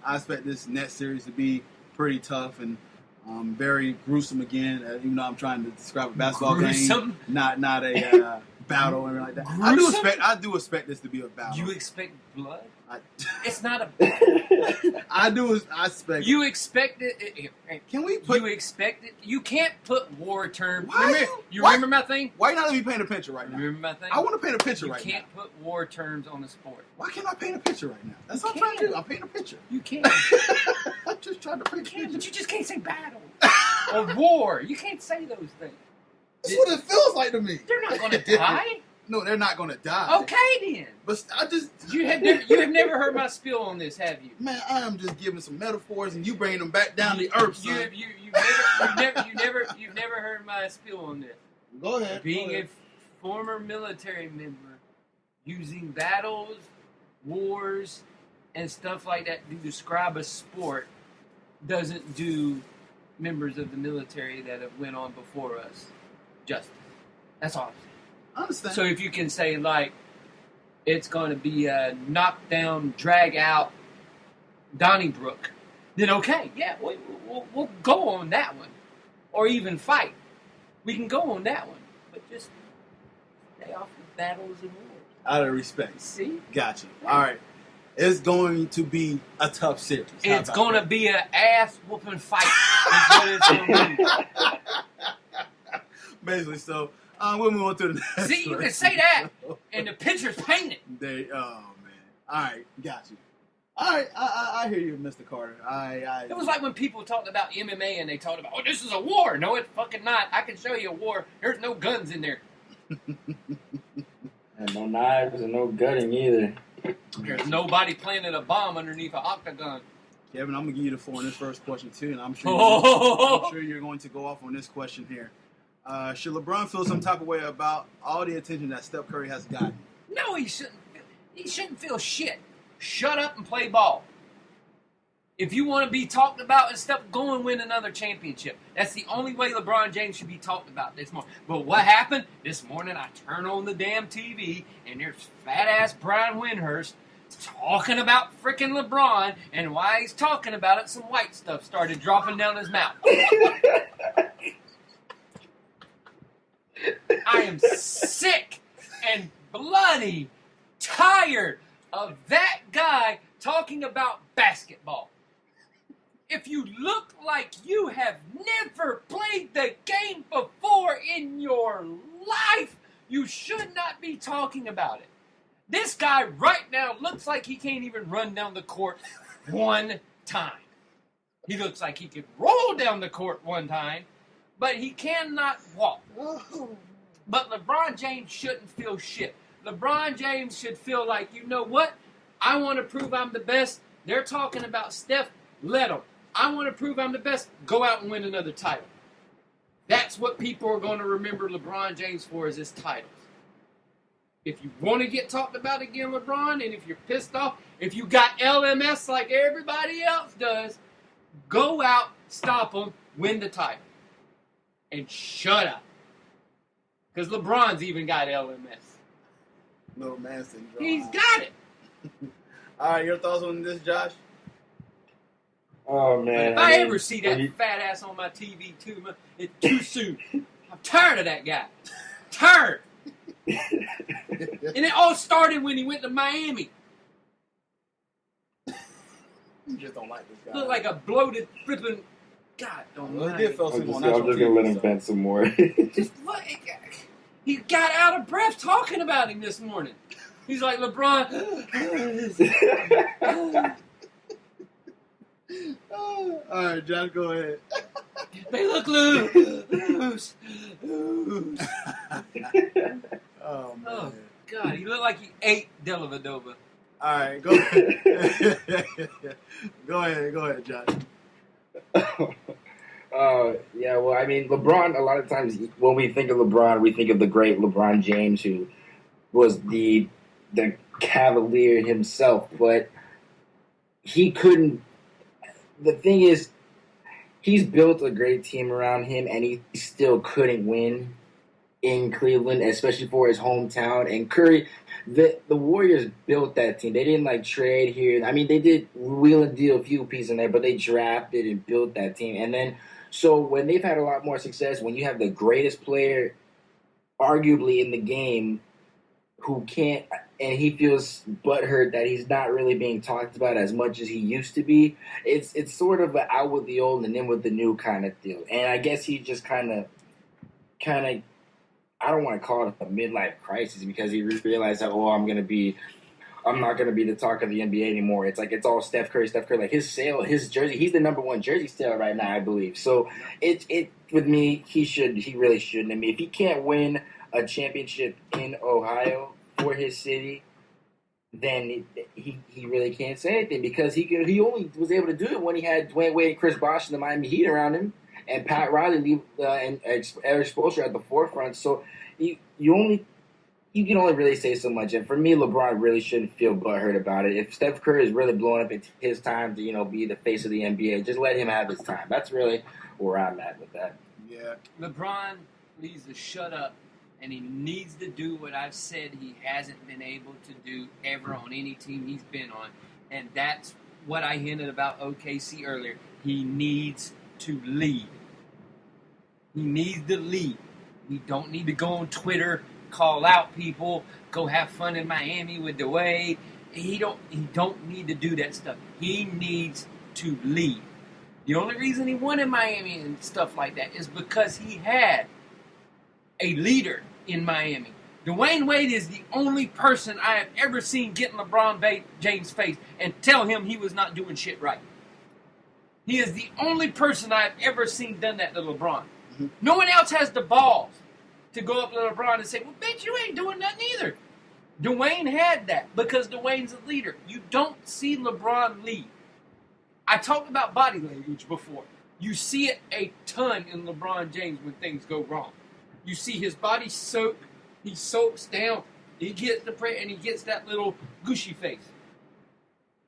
I expect this next series to be pretty tough and very gruesome again. Even though I'm trying to describe a basketball game, not a battle or anything like that. Gruesome? I do expect this to be a battle. You expect blood? It's not a battle. I expect. You expect it. Can we put? You expect it. You can't put war terms. Why? Remember my thing? Why not let me paint a picture right now? Remember my thing? I want to paint a picture right now. You can't put war terms on the sport. Why can't I paint a picture right now? That's what I'm trying to do. I'm painting a picture. You can't. I'm just trying to paint a picture. But you just can't say battle or war. You can't say those things. That's what it feels like to me. They're not going to die. No, they're not going to die. Okay, then. But I just... You have never heard my spiel on this, have you? Man, I am just giving some metaphors, and you bringing them back down to earth, son. You've never heard my spiel on this. Go ahead. Being a former military member, using battles, wars, and stuff like that to describe a sport doesn't do members of the military that have went on before us justice. That's all I'm saying. I understand. So if you can say, like, it's going to be a knockdown, drag out Donnybrook, then okay, yeah, we'll go on that one. Or even fight. We can go on that one. But just stay off the battles and wars. Out of respect. See? Gotcha. All right. It's going to be a tough series. It's going to be an ass-whooping fight. Is what it's going to be. Basically, so... we'll move on to the next. See, you can say that, and the picture's painted. Oh man! All right, got you. All right, I hear you, Mr. Carter. It was like when people talked about MMA and they talked about, oh, this is a war. No, it's fucking not. I can show you a war. There's no guns in there. And no knives and no gutting either. There's nobody planting a bomb underneath an octagon. Kevin, I'm gonna give you the floor on this first question too, and I'm sure you're going to go off on this question here. Should LeBron feel some type of way about all the attention that Steph Curry has gotten? No, he shouldn't. He shouldn't feel shit. Shut up and play ball. If you want to be talked about and stuff, go and win another championship. That's the only way LeBron James should be talked about this morning. But what happened? This morning I turn on the damn TV and there's fat-ass Brian Windhurst talking about freaking LeBron, and while he's talking about it, some white stuff started dropping down his mouth. I am sick and bloody tired of that guy talking about basketball. If you look like you have never played the game before in your life, you should not be talking about it. This guy right now looks like he can't even run down the court one time. He looks like he could roll down the court one time, but he cannot walk. But LeBron James shouldn't feel shit. LeBron James should feel like, you know what? I want to prove I'm the best. They're talking about Steph. Let them. I want to prove I'm the best. Go out and win another title. That's what people are going to remember LeBron James for, is his titles. If you want to get talked about again, LeBron, and if you're pissed off, if you got LMS like everybody else does, go out, stop them, win the title. And shut up. Because LeBron's even got LMS. Little man syndrome. He's got it. All right, your thoughts on this, Josh? Oh, man. If I ever see that fat ass on my TV, too, it's too soon. I'm tired of that guy. Tired. And it all started when he went to Miami. You just don't like this guy. Looked like a bloated, flipping... God, don't Well, mind. he did feel I'm some on just national going to let TV, him so. vent some more. Just what? He got out of breath talking about him this morning. He's like, LeBron. All right, Josh, go ahead. They look loose. Oh, man. Oh, God. He looked like he ate Delavadova. All right, go ahead. Go ahead, Josh. Yeah, well, I mean, LeBron, a lot of times when we think of LeBron, we think of the great LeBron James, who was the Cavalier himself, but he couldn't. The thing is, he's built a great team around him, and he still couldn't win in Cleveland, especially for his hometown. And Curry, the Warriors built that team. They didn't like trade here. I mean, they did wheel and deal a few pieces in there, but they drafted and built that team. And then, so when they've had a lot more success, when you have the greatest player, arguably in the game, who can't, and he feels butthurt that he's not really being talked about as much as he used to be. It's sort of an out with the old and in with the new kind of deal. And I guess he just kind of. I don't want to call it a midlife crisis because he realized that I'm not gonna be the talk of the NBA anymore. It's like it's all Steph Curry. Like his jersey, he's the number one jersey seller right now, I believe. So it with me, he really shouldn't. I mean, if he can't win a championship in Ohio for his city, then he really can't say anything because he only was able to do it when he had Dwayne Wade and Chris Bosh and the Miami Heat around him. And Pat Riley and Eric Spoelstra at the forefront. So you can only really say so much. And for me, LeBron really shouldn't feel butthurt about it. If Steph Curry is really blowing up, it's his time to be the face of the NBA. Just let him have his time. That's really where I'm at with that. Yeah, LeBron needs to shut up, and he needs to do what I've said he hasn't been able to do ever on any team he's been on, and that's what I hinted about OKC earlier. He needs to lead. He needs to lead. He don't need to go on Twitter, call out people, go have fun in Miami with Dwayne. He don't need to do that stuff. He needs to lead. The only reason he won in Miami and stuff like that is because he had a leader in Miami. Dwayne Wade is the only person I have ever seen get in LeBron James' face and tell him he was not doing shit right. He is the only person I've ever seen done that to LeBron. Mm-hmm. No one else has the balls to go up to LeBron and say, well, bitch, you ain't doing nothing either. Dwayne had that because Dwayne's a leader. You don't see LeBron lead. I talked about body language before. You see it a ton in LeBron James when things go wrong. You see his body soak. He soaks down. He gets and he gets that little gushy face.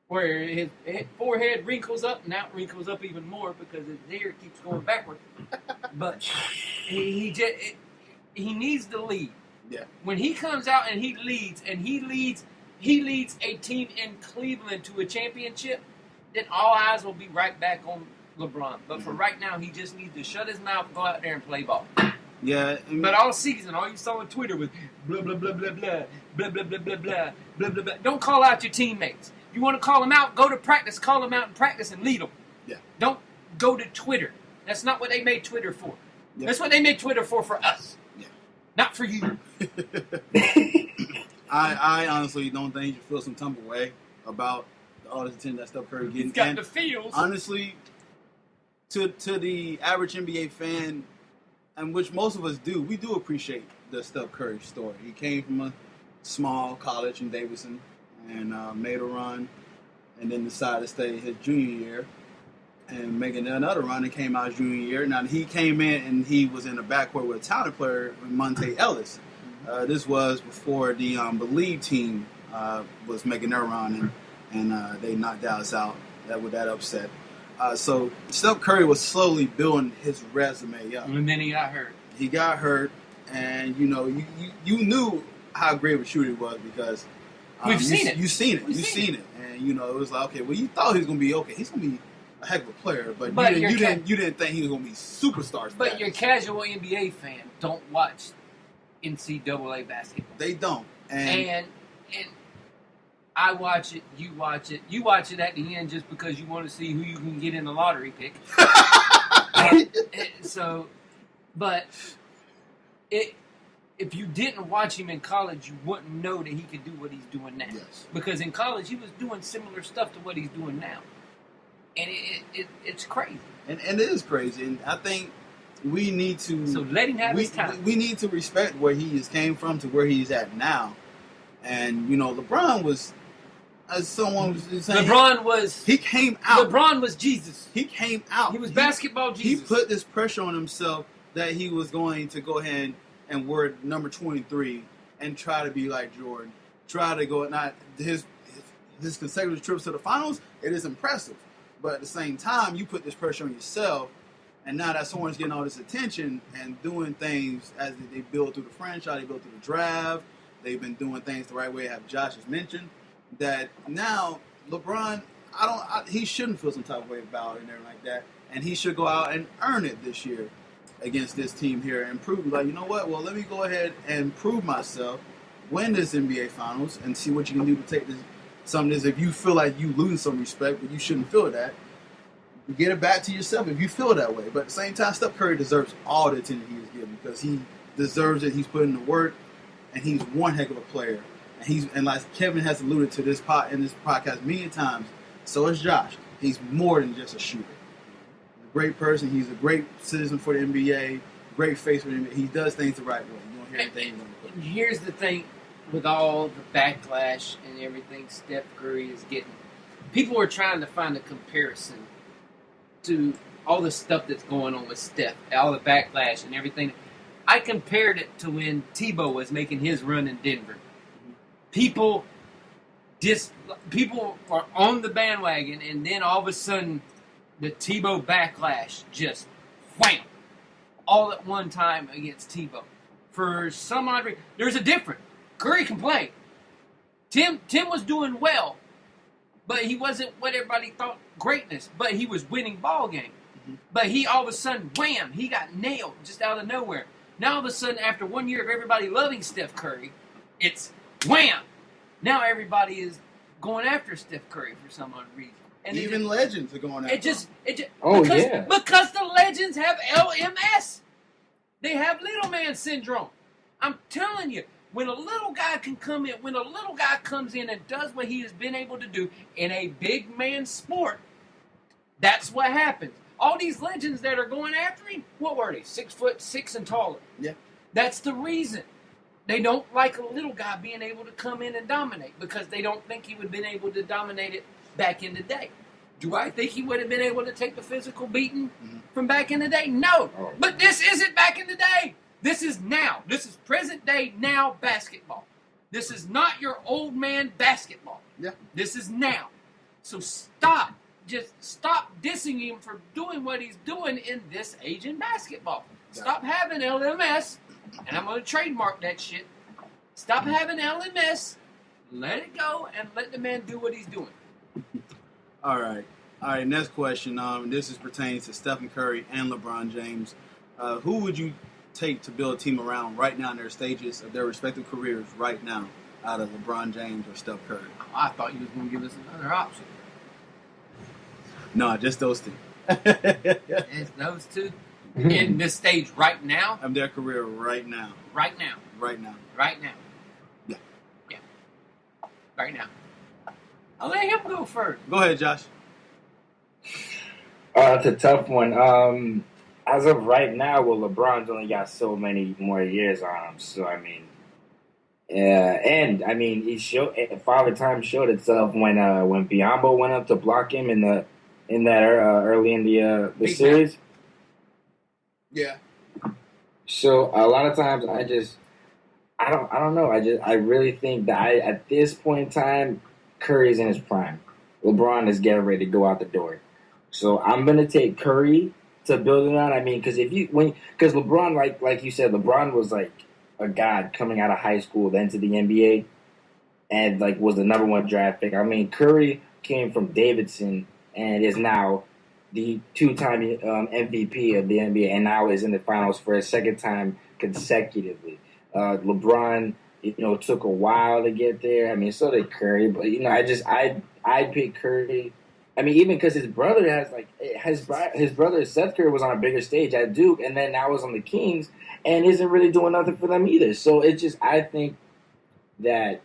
Where his forehead wrinkles up, now it wrinkles up even more because his hair keeps going backward. But he needs to lead. Yeah. When he comes out and he leads a team in Cleveland to a championship, then all eyes will be right back on LeBron. But for right now, he just needs to shut his mouth and go out there and play ball. Yeah. But all season, all you saw on Twitter was blah, blah, blah, blah, blah, blah, blah, blah, blah, blah, blah, blah, blah. Don't call out your teammates. You want to call them out, go to practice, call them out in practice and lead them. Yeah. Don't go to Twitter. That's not what they made Twitter for. Yep. That's what they made Twitter for us. Yeah. Not for you. I honestly don't think you should feel some type of way about all this attention that Steph Curry getting. He's got the feels. Honestly, to the average NBA fan, and which most of us do, we do appreciate the Steph Curry story. He came from a small college in Davidson and made a run, and then decided to stay his junior year and making another run and came out his junior year. Now, he came in and he was in the backcourt with a talented player, Monte Ellis. This was before the Believe team was making their run, and they knocked Dallas out with that upset. So Steph Curry was slowly building his resume up. And then he got hurt. He got hurt, and you knew how great of a shooter he was because You've seen it. You've seen it, and it was like, okay, well, you thought he was gonna be okay. He's gonna be a heck of a player, but you didn't think he was gonna be superstar. But your casual NBA fan don't watch NCAA basketball. They don't, and I watch it. You watch it. You watch it at the end just because you want to see who you can get in the lottery pick. If you didn't watch him in college, you wouldn't know that he could do what he's doing now. Yes. Because in college, he was doing similar stuff to what he's doing now. And it's crazy. And it is crazy. And I think we need to... So let him have his time. We need to respect where he came from to where he's at now. And, LeBron was... As someone was saying... He came out. LeBron was Jesus. He came out. He was basketball Jesus. He put this pressure on himself that he was going to go ahead and wear number 23 and try to be like Jordan. Try to go, not his consecutive trips to the finals, it is impressive. But at the same time, you put this pressure on yourself, and now that someone's getting all this attention and doing things as they build through the franchise, they build through the draft, They've been doing things the right way. Have Josh has mentioned that now LeBron, he shouldn't feel some type of way about it and everything like that, and he should go out and earn it this year against this team here and prove, like, you know what? Well, let me go ahead and prove myself, win this NBA Finals, and see what you can do to take this. Some of this, if you feel like you losing some respect, but you shouldn't feel that, get it back to yourself if you feel that way. But at the same time, Steph Curry deserves all the attention he is given because he deserves it. He's putting the work, and he's one heck of a player. And like Kevin has alluded to this in this podcast many times, so is Josh. He's more than just a shooter. He's a great person. He's a great citizen for the NBA. Great face for the NBA. He does things the right way. You don't hear anything. And here's the thing, with all the backlash and everything Steph Curry is getting, people are trying to find a comparison to all the stuff that's going on with Steph, all the backlash and everything. I compared it to when Tebow was making his run in Denver. People are on the bandwagon, and then all of a sudden, the Tebow backlash just wham, all at one time against Tebow. For some odd reason, there's a difference. Curry can play. Tim was doing well, but he wasn't what everybody thought greatness. But he was winning ball games. Mm-hmm. But he all of a sudden, wham, he got nailed just out of nowhere. Now all of a sudden, after 1 year of everybody loving Steph Curry, it's wham. Now everybody is going after Steph Curry for some odd reason. And even legends are going after him. Because the legends have LMS. They have little man syndrome. I'm telling you, when a little guy comes in and does what he has been able to do in a big man sport, that's what happens. All these legends that are going after him, what were they? 6'6" and taller. Yeah. That's the reason. They don't like a little guy being able to come in and dominate because they don't think he would have been able to dominate it back in the day. Do I think he would have been able to take the physical beating from back in the day? No. Oh. But this isn't back in the day. This is now. This is present day now basketball. This is not your old man basketball. Yeah. This is now. So stop. Just stop dissing him for doing what he's doing in this age in basketball. Stop having LMS, and I'm going to trademark that shit. Stop having LMS, let it go, and let the man do what he's doing. All right, next question. This is pertains to Stephen Curry and LeBron James. Who would you take to build a team around right now in their stages of their respective careers right now out of LeBron James or Steph Curry? I thought you was going to give us another option. No, just those two. It's those two in this stage right now? Of their career right now. Right now. Right now. Right now. Yeah. Yeah. Right now. I'll let him go first. Go ahead, Josh. It's a tough one. As of right now, well, LeBron's only got so many more years on him. So, I mean, and I mean, Father Time showed itself when Biombo went up to block him in that early in the series. Yeah. So a lot of times I don't know. I really think that at this point in time, Curry's in his prime. LeBron is getting ready to go out the door. So I'm gonna take Curry to build it on. I mean, because because LeBron, like you said, LeBron was like a god coming out of high school, then to the NBA, and like was the number one draft pick. I mean, Curry came from Davidson and is now the two-time MVP of the NBA, and now is in the finals for a second time consecutively. LeBron, took a while to get there. I mean, so did Curry, but I'd pick Curry. I mean, even because his brother his brother Seth Curry was on a bigger stage at Duke, and then now is on the Kings, and isn't really doing nothing for them either. So I think that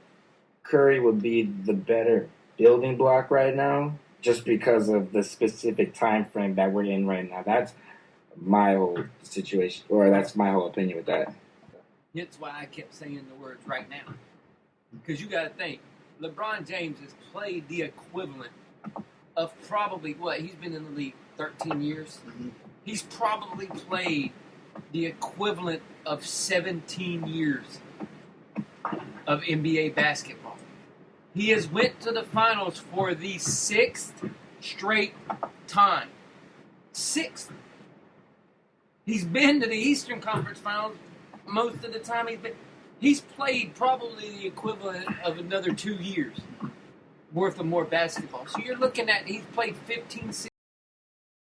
Curry would be the better building block right now, just because of the specific time frame that we're in right now. That's my whole situation, or that's my whole opinion with that. That's why I kept saying the words right now. Because you got to think, LeBron James has played the equivalent of probably, he's been in the league 13 years. Mm-hmm. He's probably played the equivalent of 17 years of NBA basketball. He has went to the finals for the 6th straight time. 6th. He's been to the Eastern Conference Finals most of the time he's been. He's played probably the equivalent of another 2 years worth of more basketball. So you're looking at he's played 15,